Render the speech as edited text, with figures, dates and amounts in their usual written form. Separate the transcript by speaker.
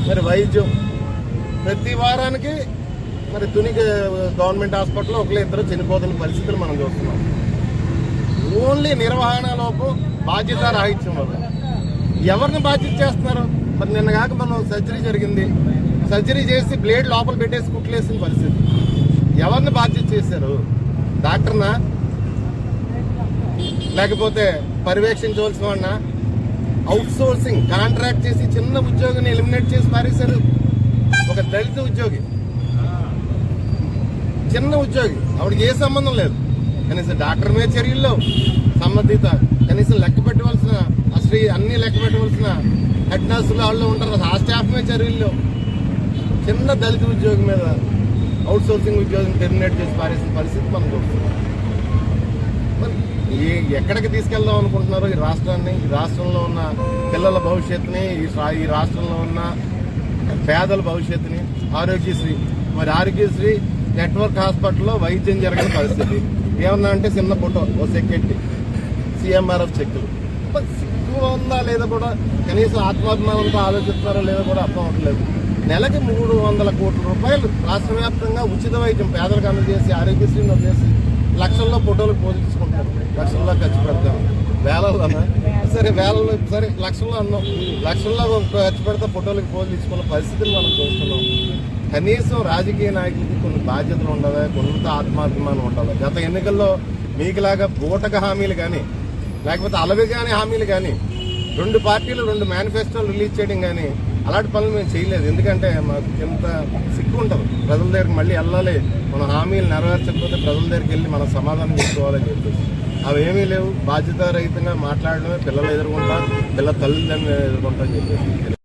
Speaker 1: మరి వైద్యం ప్రతి వారానికి మరి తుని గవర్నమెంట్ హాస్పిటల్లో ఒకళ్ళు ఇద్దరు చనిపోతున్న పరిస్థితులు మనం చూస్తున్నాం. ఓన్లీ నిర్వహణ లోపు బాధ్యత రాహిత్యం వల్ల ఎవరిని బాధ్యత చేస్తున్నారు? మరి నిన్న కాక మనం సర్జరీ జరిగింది, సర్జరీ చేసి బ్లేడ్ లోపల పెట్టేసి కుట్లేసిన పరిస్థితి. ఎవరిని బాధ్యత చేశారు? డాక్టర్నా, లేకపోతే పర్యవేక్షించవలసిన వాడినా? అవుట్ సోర్సింగ్ కాంట్రాక్ట్ చేసి చిన్న ఉద్యోగిని ఎలిమినేట్ చేసి పారేశారు. ఒక దళిత ఉద్యోగి, చిన్న ఉద్యోగి, ఆవిడకి ఏ సంబంధం లేదు. కనీసం డాక్టర్ మీద చర్యల్లో సంబంధిత కనీసం లెక్క పెట్టవలసిన అన్ని లెక్క పెట్టవలసిన హెడ్ నర్సులు వాళ్ళు ఉంటారు, ఆ స్టాఫ్ మీద చర్యల్లో చిన్న దళిత ఉద్యోగి మీద అవుట్ సోర్సింగ్ ఉద్యోగిని టెర్మినేట్ చేసి పారేసిన పరిస్థితి మనం చూస్తున్నాం. మరి ఎక్కడికి తీసుకెళ్దాం అనుకుంటున్నారు ఈ రాష్ట్రాన్ని? ఈ రాష్ట్రంలో ఉన్న పిల్లల భవిష్యత్తుని, ఈ రాష్ట్రంలో ఉన్న పేదల భవిష్యత్తుని. ఆరోగ్యశ్రీ, మరి ఆరోగ్యశ్రీ నెట్వర్క్ హాస్పిటల్లో వైద్యం జరగని పరిస్థితి. ఏమన్నా అంటే చిన్న ఫోటో, ఓ సెక్యూరిటీ, CMRF చెక్కులు. సిగ్గు ఉందా లేదా కూడా, కనీసం ఆత్మాభిమానంతో ఆలోచిస్తున్నారో లేదో కూడా అర్థం అవ్వట్లేదు. నెలకి 300 కోట్ల రూపాయలు రాష్ట్ర వ్యాప్తంగా ఉచిత వైద్యం పేదలకు అందజేసి ఆరోగ్యశ్రీని వదిలేసి లక్షల్లో ఫోటోలు పోల్చుకుంటారు. లక్షల్లో ఖర్చు పెడతారు. వేలల్లోనా? సరే వేలలో, సరే లక్షల్లో అన్నాం, లక్షల్లో ఖర్చు పెడితే ఫోటోలకు పోల్చుకున్న పరిస్థితిని మనం చూస్తున్నాం. కనీసం రాజకీయ నాయకులకి కొన్ని బాధ్యతలు ఉండాలి, కొంత ఆత్మాభిమానం ఉండాలి. గత ఎన్నికల్లో మీకులాగా బూటక హామీలు కానీ, లేకపోతే అలవిగానే హామీలు కానీ, 2 పార్టీలు 2 మేనిఫెస్టోలు రిలీజ్ చేయడం కానీ అలాంటి పనులు మేము చేయలేదు. ఎందుకంటే మాకు ఎంత సిగ్గు ఉంటుంది. ప్రజల దగ్గరికి మళ్ళీ వెళ్ళాలి, మన హామీలు నెరవేర్చకపోతే ప్రజల దగ్గరికి వెళ్ళి మనం సమాధానం చేసుకోవాలని చెప్పేసి అవి ఏమీ లేవు. బాధ్యతారహితంగా మాట్లాడడమే, పిల్లలు ఎదుర్కొంటా, పిల్లల తల్లిదండ్రులు ఎదుర్కొంటా అని చెప్పేసి